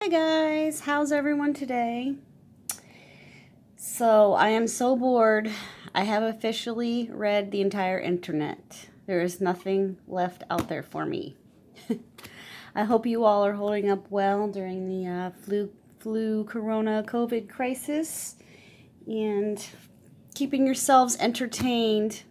Hi guys, how's everyone today? So I am so bored. I have officially read the entire internet. There is nothing left out there for me. I hope you all are holding up well during the flu corona COVID crisis and keeping yourselves entertained.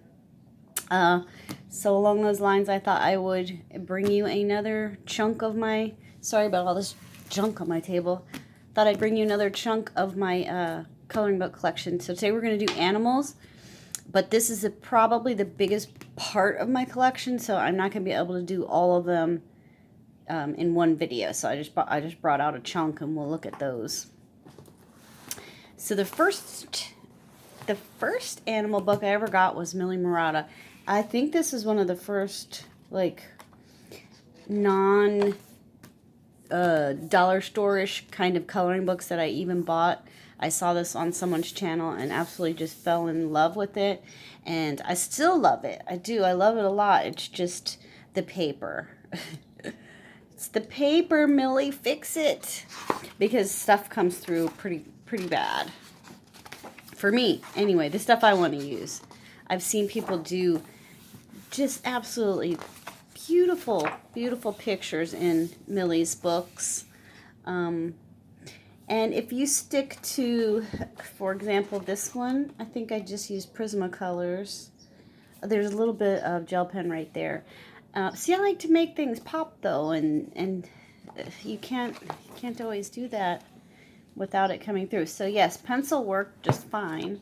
So along those lines, I thought I would bring you another chunk of my, sorry about all this junk on my table. Thought I'd bring you another chunk of my coloring book collection. So today we're going to do animals, but this is probably the biggest part of my collection, so I'm not going to be able to do all of them in one video. So I just brought out a chunk, and we'll look at those. So the first animal book I ever got was Millie Murata. I think this is one of the first, like, non dollar store-ish kind of coloring books that I even bought. I saw this on someone's channel and absolutely just fell in love with it. And I still love it. I do. I love it a lot. It's just the paper. It's the paper, Millie. Fix it. Because stuff comes through pretty bad. For me, anyway, the stuff I want to use. I've seen people do just absolutely beautiful, beautiful pictures in Millie's books. And if you stick to, for example, this one, I think I just used Prismacolors. There's a little bit of gel pen right there. See, I like to make things pop though, and you can't always do that without it coming through. So yes, pencil worked just fine.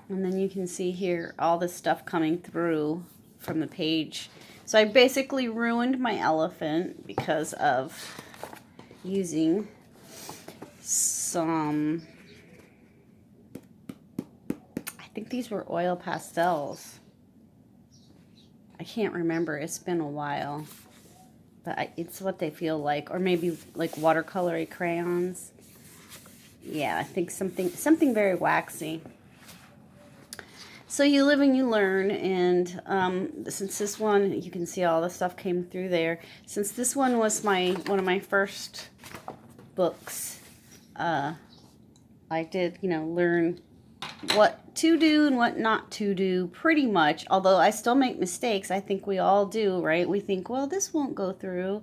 And then you can see here all the stuff coming through from the page. So I basically ruined my elephant because of using some, I think these were oil pastels. I can't remember. It's been a while. But it's what they feel like. Or maybe like watercolory crayons. Yeah, I think something very waxy. So you live and you learn, and since this one, you can see all the stuff came through there. Since this one was one of my first books, I did, learn what to do and what not to do pretty much. Although I still make mistakes. I think we all do, right? We think, well, this won't go through,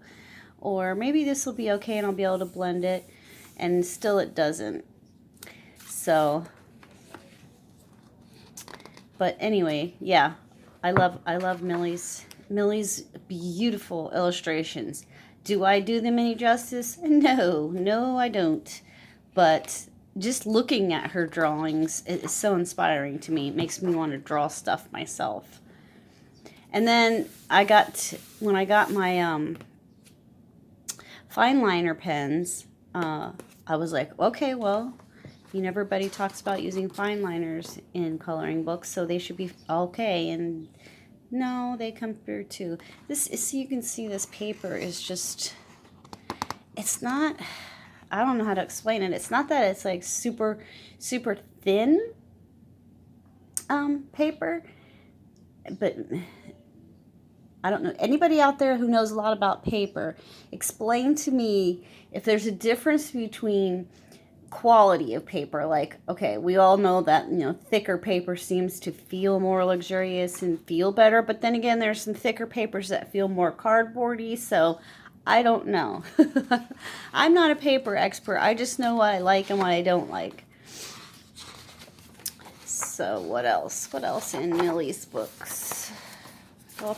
or maybe this will be okay and I'll be able to blend it, and still it doesn't. So... But anyway, yeah, I love Millie's beautiful illustrations. Do I do them any justice? No, I don't. But just looking at her drawings is so inspiring to me. It makes me want to draw stuff myself. And then when I got my fine liner pens, I was like, okay, well, everybody talks about using fine liners in coloring books, so they should be okay. And no, they come through too. So you can see this paper is just, it's not, I don't know how to explain it. It's not that it's like super thin paper, but I don't know. Anybody out there who knows a lot about paper, explain to me if there's a difference between quality of paper. Like, okay, we all know that, thicker paper seems to feel more luxurious and feel better, but then again, there's some thicker papers that feel more cardboardy, so I don't know. I'm not a paper expert. I just know what I like and what I don't like. So what else in Millie's books? Well,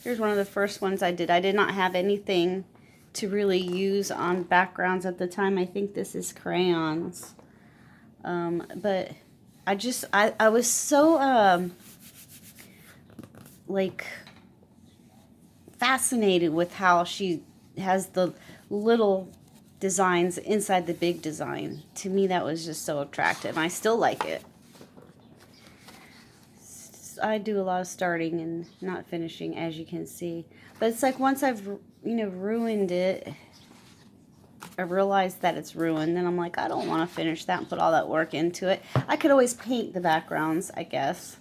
here's one of the first ones I did. I did not have anything to really use on backgrounds at the time. I think this is crayons. But I was so like fascinated with how she has the little designs inside the big design. To me, that was just so attractive. I still like it. I do a lot of starting and not finishing, as you can see. But it's like once I've ruined it, I realized that it's ruined, then I'm like, I don't want to finish that and put all that work into it. I could always paint the backgrounds, I guess.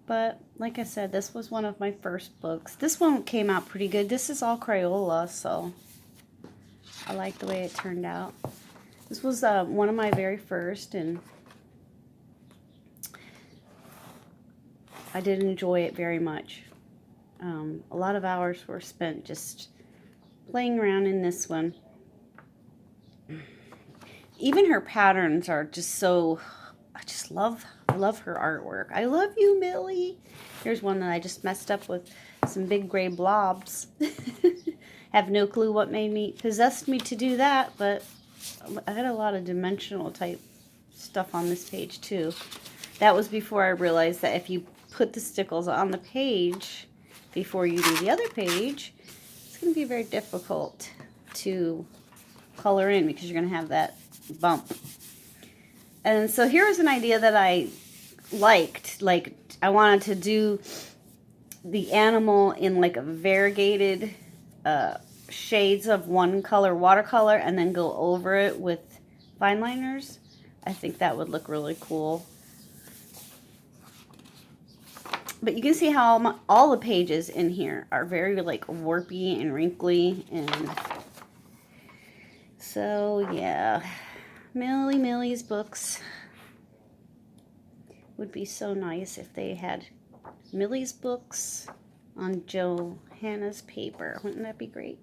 But like I said, this was one of my first books. This one came out pretty good. This is all Crayola, so I like the way it turned out. This was one of my very first, and I did enjoy it very much. A lot of hours were spent just playing around in this one. Even her patterns are just so, I just love her artwork. I love you, Millie. Here's one that I just messed up with some big gray blobs. Have no clue what possessed me to do that, but I had a lot of dimensional type stuff on this page too. That was before I realized that if you put the stickles on the page before you do the other page, it's going to be very difficult to color in because you're going to have that bump. And so here was an idea that I liked. Like, I wanted to do the animal in like a variegated shades of one color watercolor and then go over it with fine liners. I think that would look really cool. But you can see how all the pages in here are very like warpy and wrinkly, and so yeah, Millie's books would be so nice if they had Millie's books on Johanna's paper. Wouldn't that be great?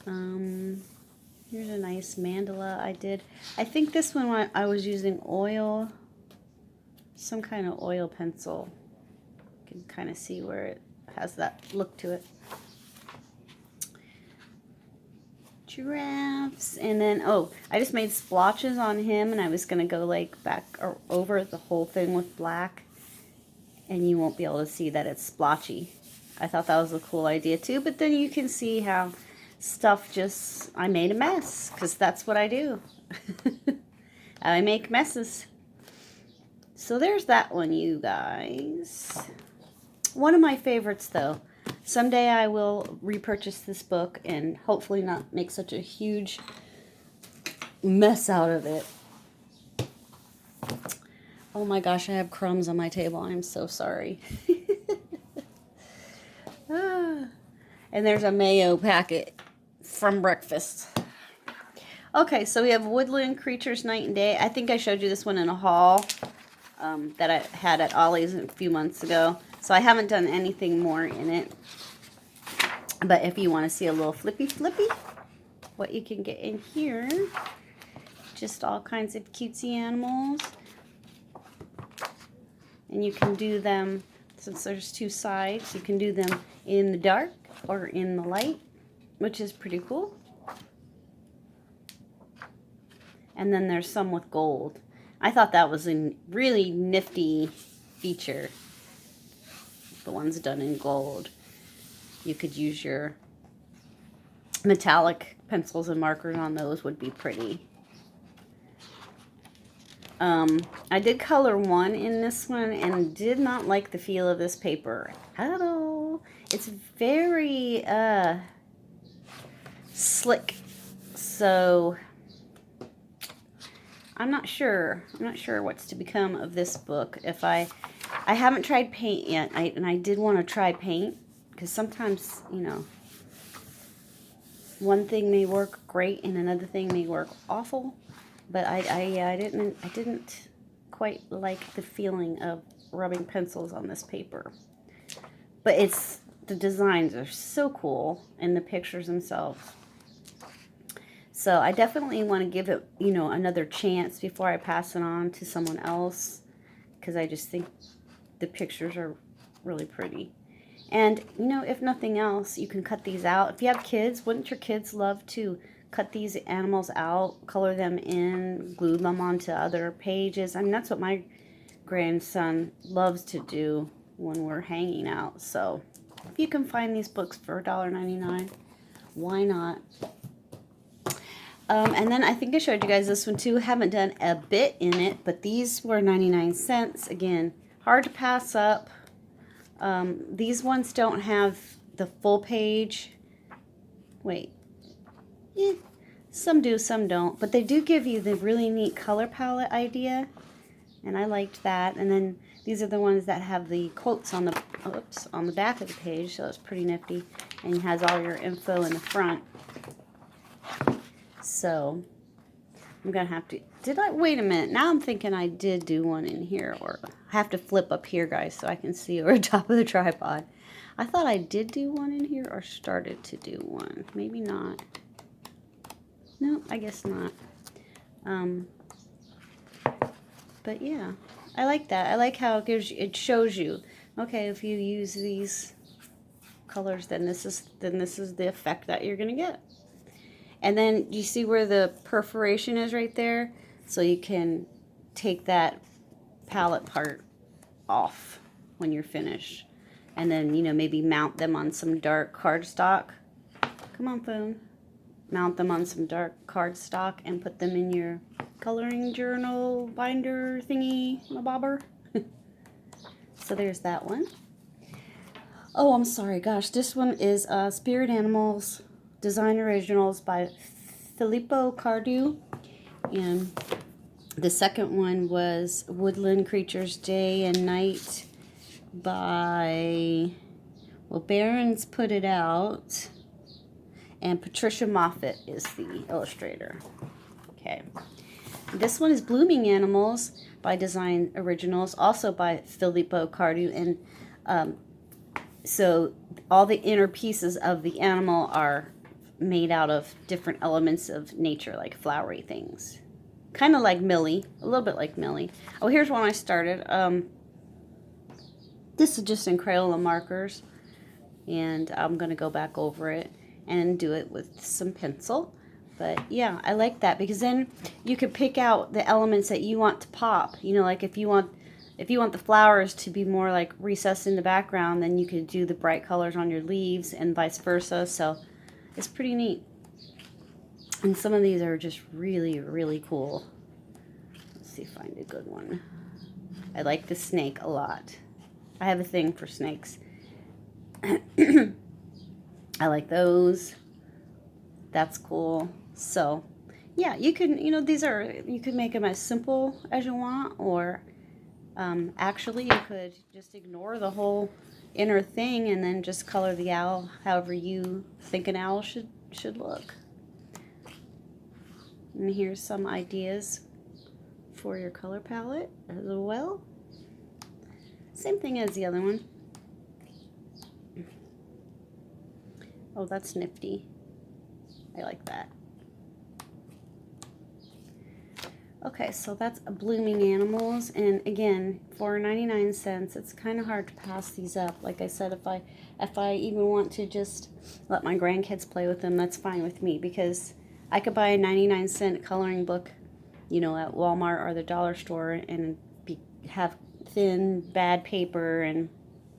Here's a nice mandala I did. I think this one I was using oil, some kind of oil pencil. You can kind of see where it has that look to it. Giraffes, and then I just made splotches on him, and I was gonna go like back or over the whole thing with black, and you won't be able to see that it's splotchy. I thought that was a cool idea too, but then you can see how stuff I made a mess, because that's what I do. I make messes. So there's that one, you guys. One of my favorites though. Someday I will repurchase this book and hopefully not make such a huge mess out of it. Oh my gosh, I have crumbs on my table. I'm so sorry. And there's a mayo packet from breakfast. Okay, so we have Woodland Creatures Night and Day. I think I showed you this one in a haul that I had at Ollie's a few months ago. So I haven't done anything more in it. But if you want to see a little flippy, what you can get in here, just all kinds of cutesy animals. And you can do them, since there's two sides, you can do them in the dark or in the light, which is pretty cool. And then there's some with gold. I thought that was a really nifty feature. The ones done in gold. You could use your metallic pencils and markers on those, would be pretty. I did color one in this one and did not like the feel of this paper at all. It's very slick, so I'm not sure what's to become of this book. If I haven't tried paint yet, and I did want to try paint, because sometimes, you know, one thing may work great and another thing may work awful. But I didn't quite like the feeling of rubbing pencils on this paper. But the designs are so cool, and the pictures themselves. So I definitely want to give it, you know, another chance before I pass it on to someone else, because I just think the pictures are really pretty. And, you know, if nothing else, you can cut these out. If you have kids, wouldn't your kids love to cut these animals out, color them in, glue them onto other pages? I mean, that's what my grandson loves to do when we're hanging out. So if you can find these books for $1.99, why not? And then I think I showed you guys this one too. Haven't done a bit in it, but these were 99 cents. Again, hard to pass up. These ones don't have the full page. Wait. Some do, some don't. But they do give you the really neat color palette idea. And I liked that. And then these are the ones that have the quotes on the, oops, on the back of the page, so it's pretty nifty. And it has all your info in the front. So I'm going to have to, wait a minute. Now I'm thinking I did do one in here, or I have to flip up here, guys, so I can see over top of the tripod. I thought I did do one in here, or started to do one. Maybe not. No, I guess not. But yeah, I like that. I like how it shows you, okay, if you use these colors, then this is the effect that you're gonna get. And then you see where the perforation is right there, so you can take that palette part off when you're finished, and then, you know, maybe mount them on some dark cardstock. Come on, phone. Mount them on some dark cardstock and put them in your coloring journal binder thingy bobber. So there's that one. Oh, I'm sorry, gosh, this one is Spirit Animals Design Originals by Filippo Cardu, and the second one was Woodland Creatures Day and Night by, well, Barron's put it out, and Patricia Moffat is the illustrator. Okay. This one is Bloomin Animals by Design Originals, also by Filippo Cardu, and so all the inner pieces of the animal are made out of different elements of nature, like flowery things. Kind of like Millie, a little bit like Millie. Oh, here's one I started. This is just in Crayola markers, and I'm going to go back over it and do it with some pencil. But yeah, I like that, because then you could pick out the elements that you want to pop. You know, like if you want the flowers to be more like recessed in the background, then you could do the bright colors on your leaves and vice versa. So it's pretty neat. And some of these are just really, really cool. Let's see if I find a good one. I like the snake a lot. I have a thing for snakes. I like those. That's cool. So yeah, you can, you know, you could make them as simple as you want, or actually you could just ignore the whole inner thing and then just color the owl however you think an owl should look. And here's some ideas for your color palette as well. Same thing as the other one. Oh, that's nifty. I like that. Okay, so that's Bloomin Animals, and again, for 99 cents, it's kind of hard to pass these up. Like I said, if I even want to just let my grandkids play with them, that's fine with me, because I could buy a 99-cent coloring book, you know, at Walmart or the dollar store, and have thin, bad paper,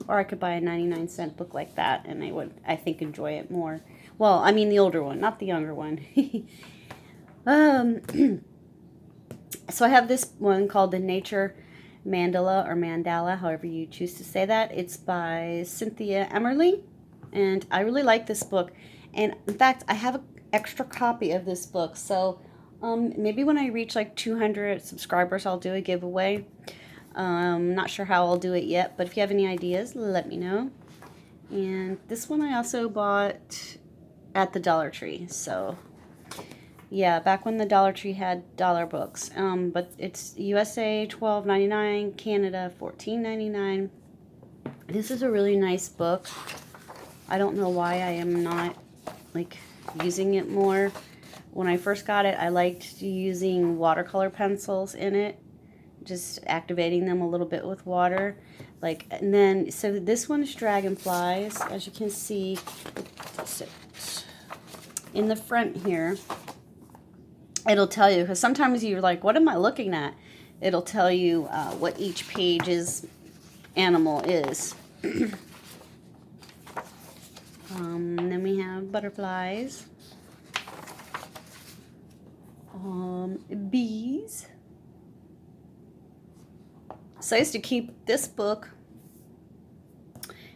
or I could buy a 99-cent book like that, and I would, I think, enjoy it more. Well, I mean the older one, not the younger one. So I have this one called the Nature Mandala, or Mandala, however you choose to say that. It's by Cynthia Emmerly, and I really like this book. And in fact, I have an extra copy of this book. So maybe when I reach like 200 subscribers, I'll do a giveaway. Not sure how I'll do it yet, but if you have any ideas, let me know. And this one I also bought at the Dollar Tree. So yeah, back when the Dollar Tree had dollar books. But it's USA $12.99, Canada $14.99. This is a really nice book. I don't know why I am not like using it more. When I first got it, I liked using watercolor pencils in it, just activating them a little bit with water. Like, and then, so this one is dragonflies, as you can see in the front here. It'll tell you, because sometimes you're like, what am I looking at? It'll tell you what each page's animal is. Then we have butterflies, bees. So I used to keep this book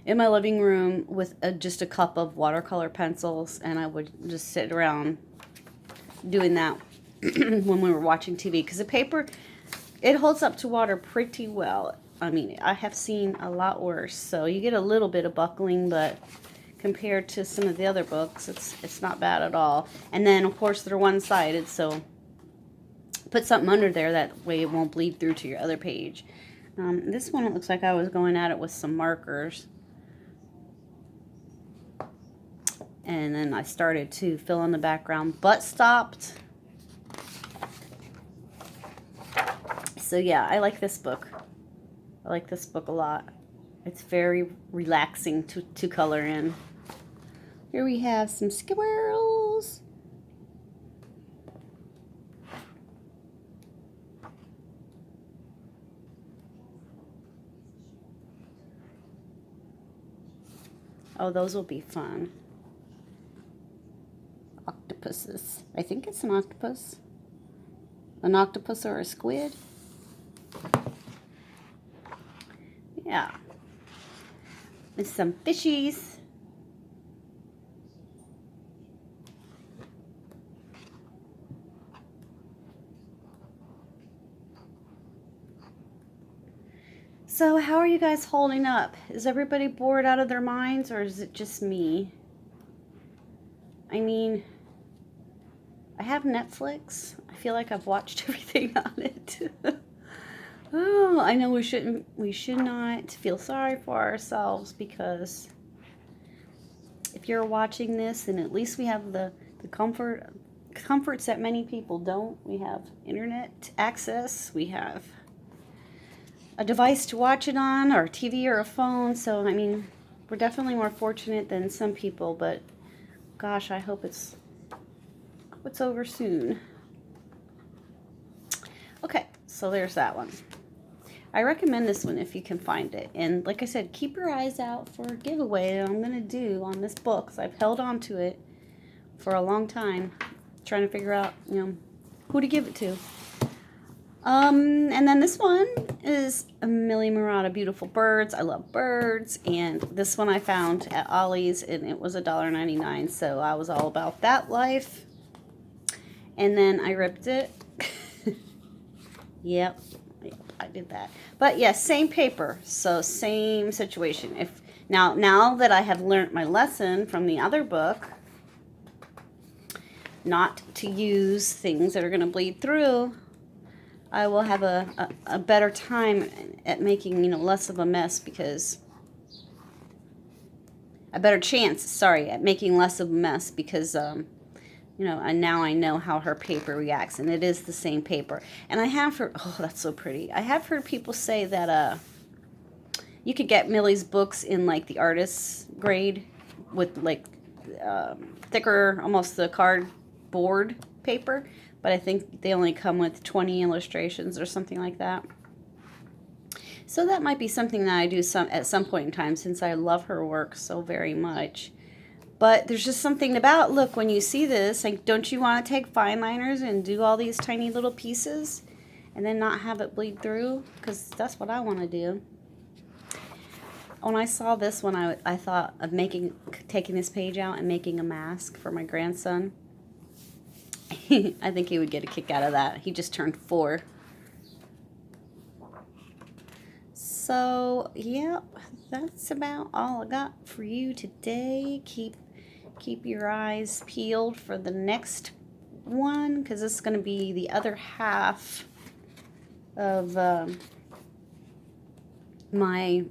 in my living room with just a cup of watercolor pencils, and I would just sit around doing that when we were watching TV, because the paper It holds up to water pretty well. I mean, I have seen a lot worse. So you get a little bit of buckling, but compared to some of the other books, it's not bad at all. And then, of course, they're one-sided, so put something under there. That way it won't bleed through to your other page. This one, it looks like I was going at it with some markers. And then I started to fill in the background, but stopped. So yeah, I like this book. I like this book a lot. It's very relaxing to color in. Here we have some squirrels. Oh, those will be fun. Octopuses. I think it's an octopus. An octopus or a squid. Yeah. With some fishies. So how are you guys holding up? Is everybody bored out of their minds, or is it just me? I mean, I have Netflix. I feel like I've watched everything on it. Oh, I know we should not feel sorry for ourselves, because if you're watching this, then at least we have the comforts that many people don't. We have internet access. We have a device to watch it on, or a TV or a phone. So, I mean, we're definitely more fortunate than some people, but gosh, I hope it's over soon. Okay, so there's that one. I recommend this one if you can find it. And like I said, keep your eyes out for a giveaway that I'm going to do on this book, because I've held on to it for a long time, trying to figure out, who to give it to. And then this one is Millie Murata, Beautiful Birds. I love birds. And this one I found at Ollie's, and it was $1.99. So I was all about that life. And then I ripped it. Yep, I did that. But yes, same paper. So same situation. If now that I have learned my lesson from the other book, not to use things that are going to bleed through, I will have a better time at making, less of a mess, because a better chance, at making less of a mess, because, and now I know how her paper reacts, and it is the same paper. And I have heard, oh, that's so pretty. I have heard people say that you could get Millie's books in, like, the artist's grade with, like, thicker, almost the cardboard paper. But I think they only come with 20 illustrations or something like that. So that might be something that I do at some point in time, since I love her work so very much. But there's just something about, look, when you see this, like, don't you want to take fine liners and do all these tiny little pieces and then not have it bleed through? Because that's what I want to do. When I saw this one, I thought of taking this page out and making a mask for my grandson. I think he would get a kick out of that. He just turned 4. So, yep, that's about all I got for you today. Keep your eyes peeled for the next one, because this is going to be the other half of my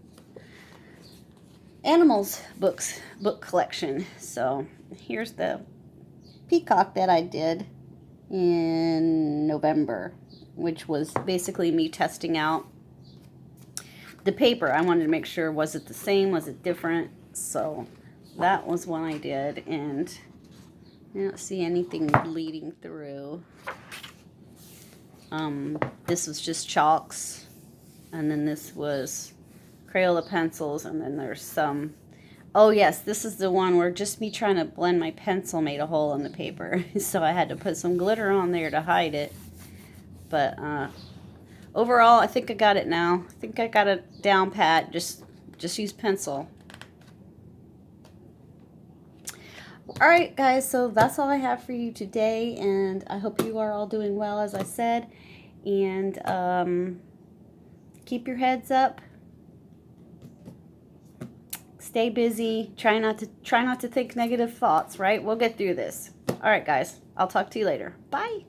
animals book collection. So, here's the peacock that I did in November, which was basically me testing out the paper. I wanted to make sure, was it the same, was it different? So that was one I did, and I don't see anything bleeding through. This was just chalks, and then this was Crayola pencils, and then there's some. Oh, yes, this is the one where just me trying to blend my pencil made a hole in the paper. So I had to put some glitter on there to hide it. But overall, I think I got it now. I think I got it down pat. Just use pencil. All right, guys, so that's all I have for you today. And I hope you are all doing well, as I said. And keep your heads up. Stay busy. Try not to think negative thoughts, right? We'll get through this. All right, guys. I'll talk to you later. Bye.